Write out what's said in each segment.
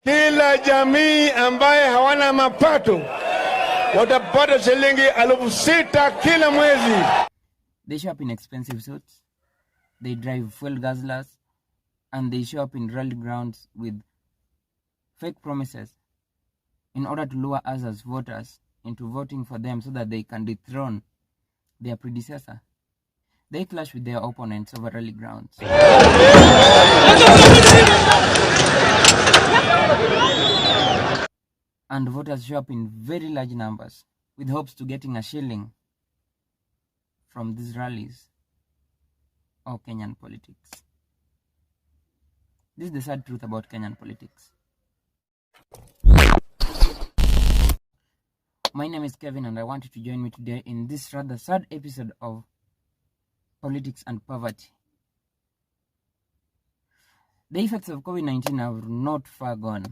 Kila jamii ambaye hawana mapato watapata shilingi 6,000 kila mwezi. They show up in expensive suits, they drive fuel guzzlers, and they show up in rally grounds with fake promises in order to lure us as voters into voting for them so that they can dethrone their predecessor. They clash with their opponents over rally grounds. And voters show up in very large numbers with hopes to getting a shilling from these rallies or Kenyan politics. This is the sad truth about Kenyan politics. My name is Kevin and I want you to join me today in this rather sad episode of Politics and Poverty. The effects of COVID-19 are not far gone.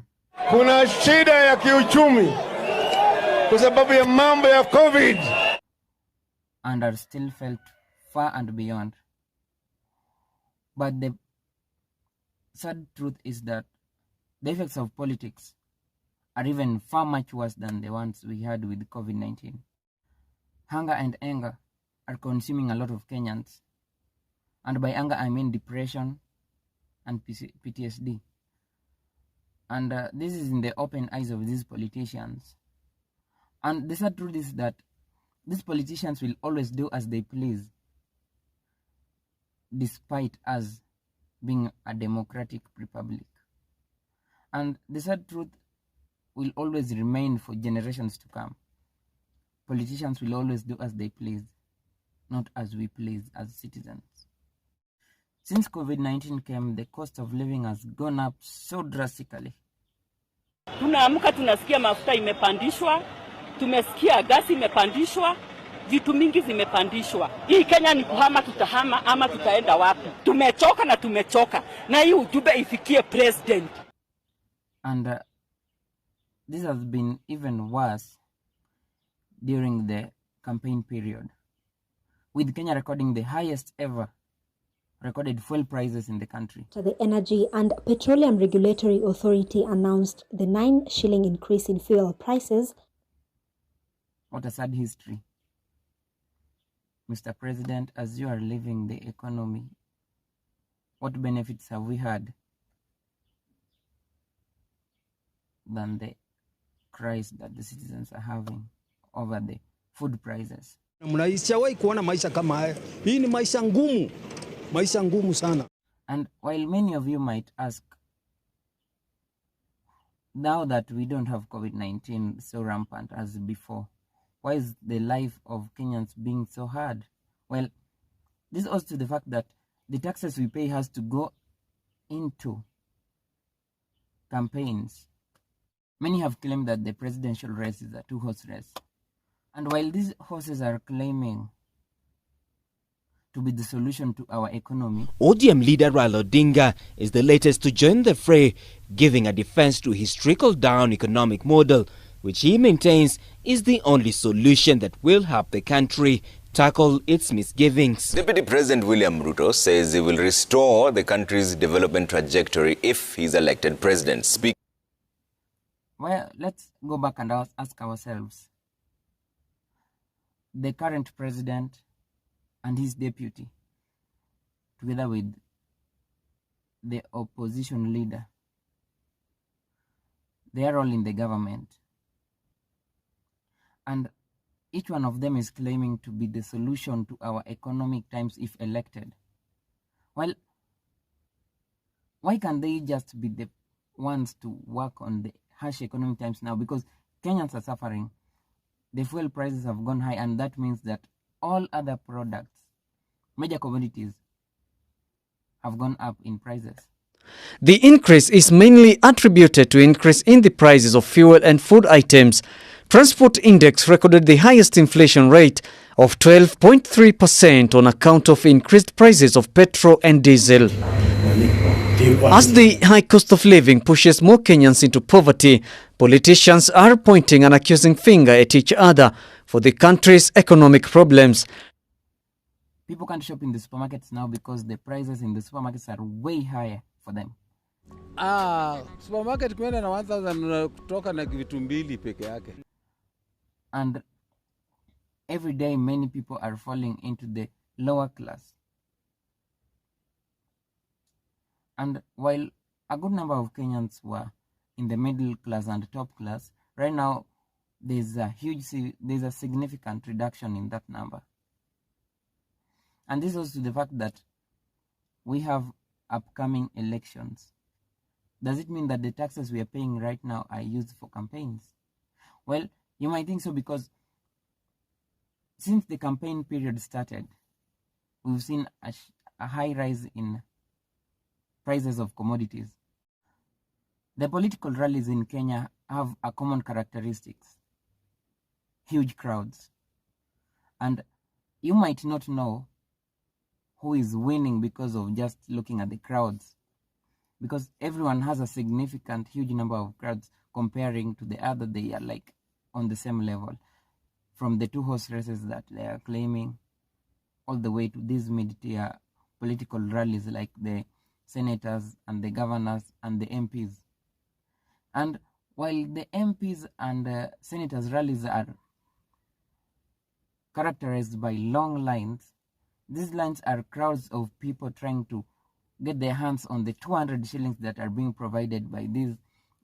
Kuna shida ya kiuchumi kwa sababu ya mambo ya COVID and are still felt far and beyond. But the sad truth is that the effects of politics are even far much worse than the ones we had with COVID-19. Hunger and anger are consuming a lot of Kenyans. And by anger, I mean depression and PTSD. And this is in the open eyes of these politicians. And the sad truth is that these politicians will always do as they please, despite us being a democratic republic. And the sad truth will always remain for generations to come. Politicians will always do as they please, not as we please as citizens. Since COVID-19 came, the cost of living has gone up so drastically. Tunaamka tunasikia mafuta imepandishwa, tumesikia gasi imepandishwa, vitu mingi zimepandishwa. Hii Kenya ni kuhama, tutahama ama tutaenda wapi? Tumechoka na tumechoka. Na hii ujumbe ifikie president. And this has been even worse during the campaign period, with Kenya recording the highest ever recorded fuel prices in the country. The Energy and Petroleum Regulatory Authority announced the 9 shilling increase in fuel prices. What a sad history. Mr. President, as you are leaving the economy, what benefits have we had than the cries that the citizens are having over the food prices? Mnaisiawahi kuona maisha kama haya. Hii ni maisha ngumu. Maisha ngumu sana. And while many of you might ask, now that we don't have COVID-19 so rampant as before, why is the life of Kenyans being so hard? Well, this owes to the fact that the taxes we pay has to go into campaigns. Many have claimed that the presidential race is a two-horse race. And while these horses are claiming to be the solution to our economy, ODM leader Raila Odinga is the latest to join the fray, giving a defense to his trickle-down economic model, which he maintains is the only solution that will help the country tackle its misgivings. Deputy President William Ruto says he will restore the country's development trajectory if he's elected president. Well, let's go back and ask ourselves. The current president and his deputy, together with the opposition leader, they are all in the government. And each one of them is claiming to be the solution to our economic times if elected. Well, why can't they just be the ones to work on the harsh economic times now? Because Kenyans are suffering. The fuel prices have gone high, and that means that all other products, major commodities, have gone up in prices. The increase is mainly attributed to increase in the prices of fuel and food items. Transport Index recorded the highest inflation rate of 12.3% on account of increased prices of petrol and diesel. As the high cost of living pushes more Kenyans into poverty, politicians are pointing an accusing finger at each other for the country's economic problems. People can't shop in the supermarkets now because the prices in the supermarkets are way higher for them. Supermarket kwenda na 1000 kutoka na vitu mbili peke yake. And every day many people are falling into the lower class. And while a good number of Kenyans were in the middle class and top class, right now there's a significant reduction in that number. And this was to the fact that we have upcoming elections. Does it mean that the taxes we are paying right now are used for campaigns? Well, you might think so, because since the campaign period started, we've seen a high rise in prices of commodities. The political rallies in Kenya have a common characteristics: huge crowds. And you might not know who is winning because of just looking at the crowds, because everyone has a significant huge number of crowds comparing to the other. They are like on the same level, from the 2 horse races that they are claiming all the way to these mid-tier political rallies like the senators and the governors and the MPs. And while the MPs and senators rallies are characterized by long lines, these lines are crowds of people trying to get their hands on the 200 shillings that are being provided by these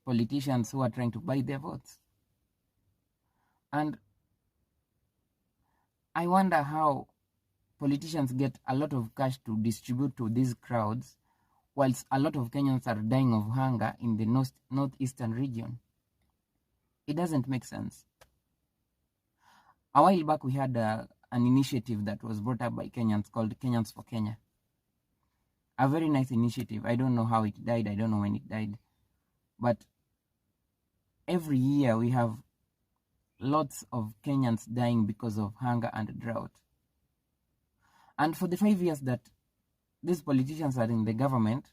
politicians who are trying to buy their votes. And I wonder how politicians get a lot of cash to distribute to these crowds, whilst a lot of Kenyans are dying of hunger in the northeastern region. It doesn't make sense. A while back, we had an initiative that was brought up by Kenyans called Kenyans for Kenya. A very nice initiative. I don't know how it died. I don't know when it died. But every year we have lots of Kenyans dying because of hunger and drought. And for the 5 years that these politicians are in the government,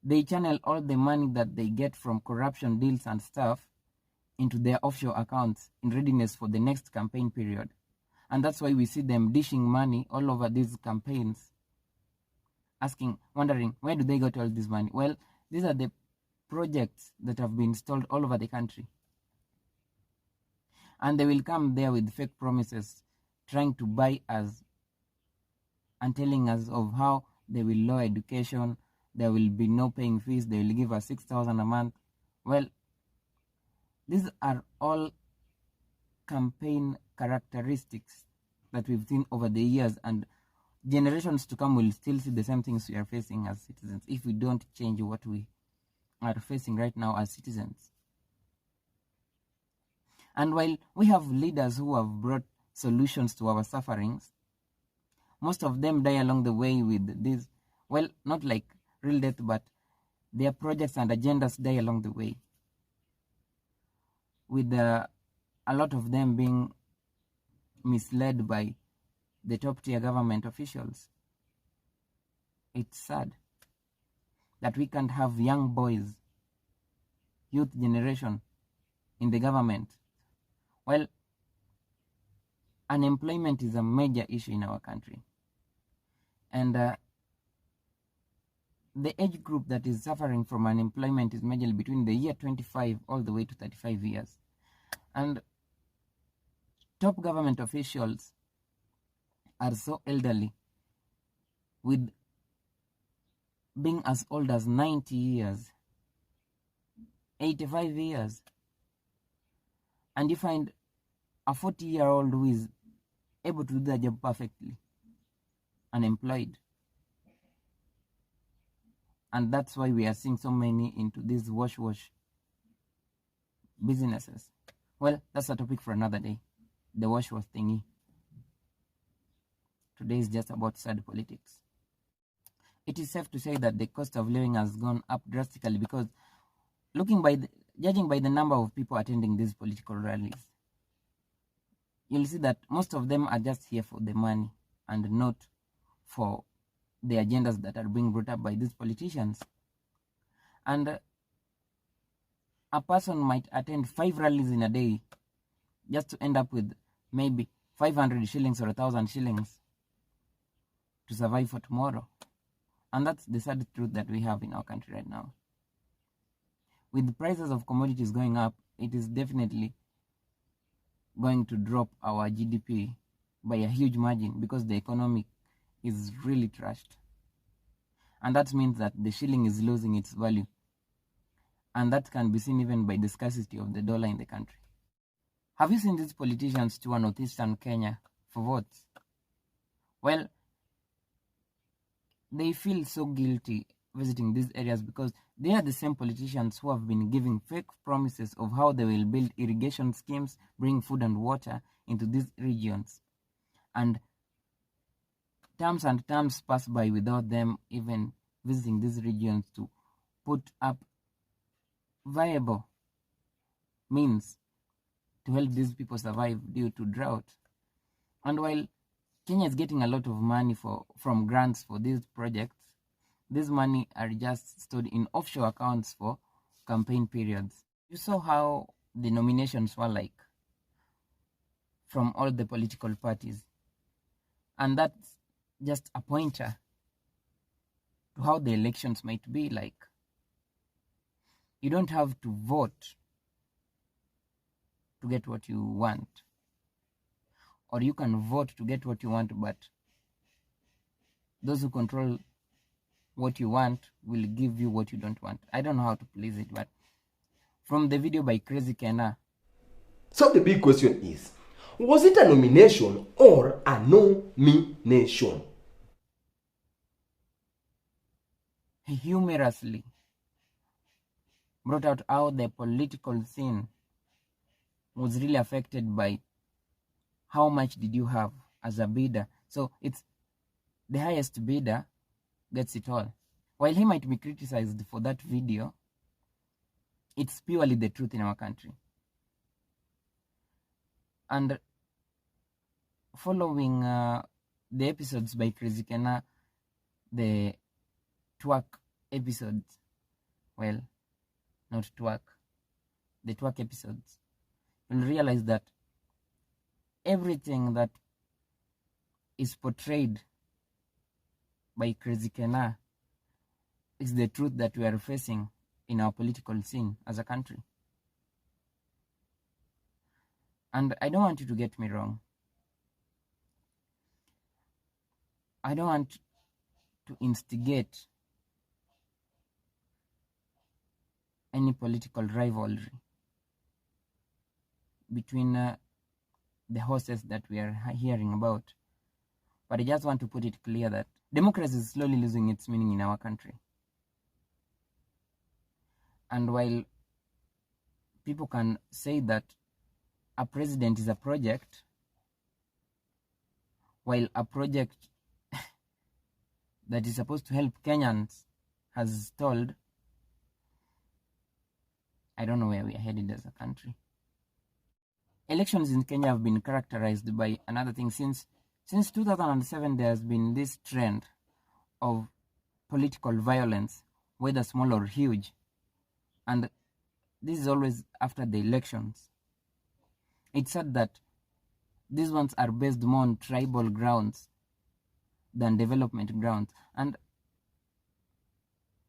they channel all the money that they get from corruption deals and stuff into their offshore accounts in readiness for the next campaign period. And that's why we see them dishing money all over these campaigns, wondering, where do they get all this money? Well, these are the projects that have been installed all over the country. And they will come there with fake promises, trying to buy us and telling us of how they will lower education, there will be no paying fees, they will give us 6,000 a month. Well, these are all campaign characteristics that we've seen over the years, and generations to come will still see the same things we are facing as citizens if we don't change what we are facing right now as citizens. And while we have leaders who have brought solutions to our sufferings, most of them die along the way with this, well, not like real death, but their projects and agendas die along the way, with a lot of them being misled by the top-tier government officials. It's sad that we can't have young boys, youth generation in the government. Well, unemployment is a major issue in our country. And the age group that is suffering from unemployment is majorly between the year 25 all the way to 35 years. And top government officials are so elderly, with being as old as 90 years, 85 years. And you find a 40-year-old who is able to do the job perfectly, unemployed. And that's why we are seeing so many into these wash businesses. Well, that's a topic for another day, the wash thingy. Today is just about sad politics. It is safe to say that the cost of living has gone up drastically, because judging by the number of people attending these political rallies, you'll see that most of them are just here for the money and not for the agendas that are being brought up by these politicians. And a person might attend 5 rallies in a day just to end up with maybe 500 shillings or 1,000 shillings to survive for tomorrow. And that's the sad truth that we have in our country right now. With the prices of commodities going up, it is definitely going to drop our GDP by a huge margin because the economy is really trashed. And that means that the shilling is losing its value. And that can be seen even by the scarcity of the dollar in the country. Have you seen these politicians tour northeastern Kenya for votes? Well, they feel so guilty visiting these areas because they are the same politicians who have been giving fake promises of how they will build irrigation schemes, bring food and water into these regions. And terms pass by without them even visiting these regions to put up viable means to help these people survive due to drought. And while Kenya is getting a lot of money from grants for these projects, this money are just stored in offshore accounts for campaign periods. You saw how the nominations were like from all the political parties. And that's just a pointer to how the elections might be like. You don't have to vote to get what you want. Or you can vote to get what you want, but those who control what you want will give you what you don't want. I don't know how to place it, but from the video by Crazy Kena. So the big question is, was it a nomination or a nomination? He humorously brought out how the political scene was really affected by how much did you have as a bidder. So it's the highest bidder gets it all. While he might be criticized for that video, it's purely the truth in our country. And following the episodes by Crazy Kena, the twerk episodes, well, not twerk, the twerk episodes, you'll realize that everything that is portrayed by Crazy Kena is the truth that we are facing in our political scene as a country. And I don't want you to get me wrong. I don't want to instigate any political rivalry between the horses that we are hearing about. But I just want to put it clear that democracy is slowly losing its meaning in our country. And while people can say that a president is a project, while a project that is supposed to help Kenyans has stalled, I don't know where we are headed as a country. Elections in Kenya have been characterized by another thing. Since 2007, there has been this trend of political violence, whether small or huge. And this is always after the elections. It's said that these ones are based more on tribal grounds than development grounds. And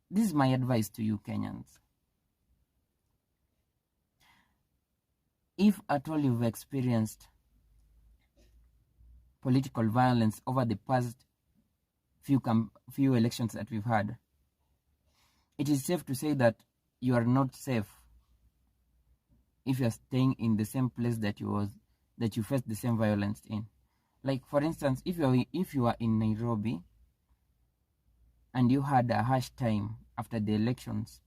this is my advice to you Kenyans. If at all you've experienced political violence over the past few elections that we've had, it is safe to say that you are not safe if you are staying in the same place that you faced the same violence in. Like for instance, if you are in Nairobi and you had a harsh time after the elections,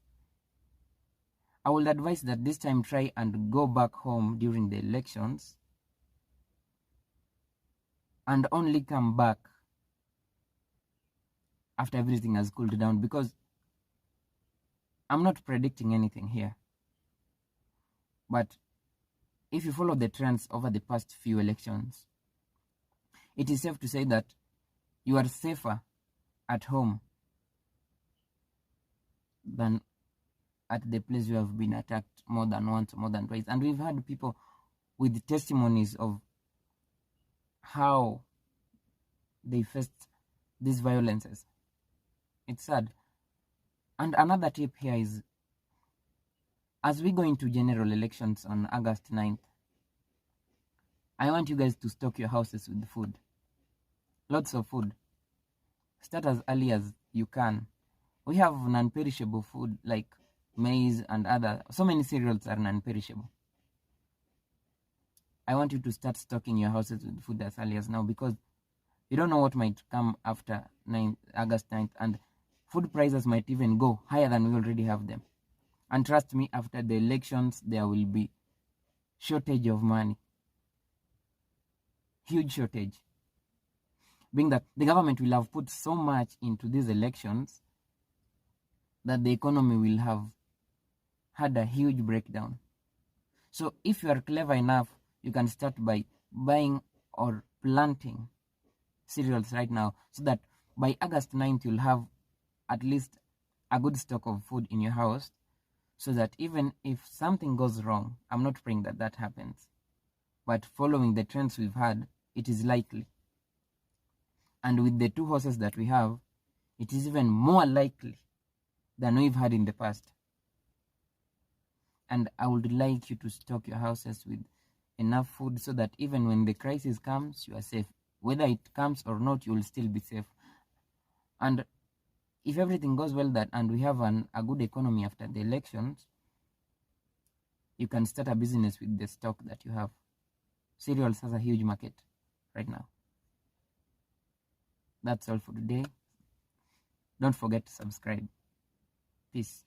I would advise that this time try and go back home during the elections and only come back after everything has cooled down, because I'm not predicting anything here. But if you follow the trends over the past few elections, it is safe to say that you are safer at home than at the place you have been attacked more than once, more than twice. And we've had people with testimonies of how they faced these violences. It's sad. And another tip here is, as we go into general elections on August 9th, I want you guys to stock your houses with food. Lots of food. Start as early as you can. We have non-perishable food like maize and so many cereals are non-perishable. I want you to start stocking your houses with food as early as now, because you don't know what might come after August 9th, and food prices might even go higher than we already have them. And trust me, after the elections, there will be shortage of money. Huge shortage. Being that the government will have put so much into these elections that the economy will have had a huge breakdown. So if you are clever enough, you can start by buying or planting cereals right now, so that by August 9th you'll have at least a good stock of food in your house, so that even if something goes wrong, I'm not praying that that happens, but following the trends we've had, it is likely. And with the 2 horses that we have, it is even more likely than we've had in the past. And I would like you to stock your houses with enough food, so that even when the crisis comes, you are safe. Whether it comes or not, you will still be safe. And if everything goes well and we have a good economy after the elections, you can start a business with the stock that you have. Cereals has a huge market right now. That's all for today. Don't forget to subscribe. Peace.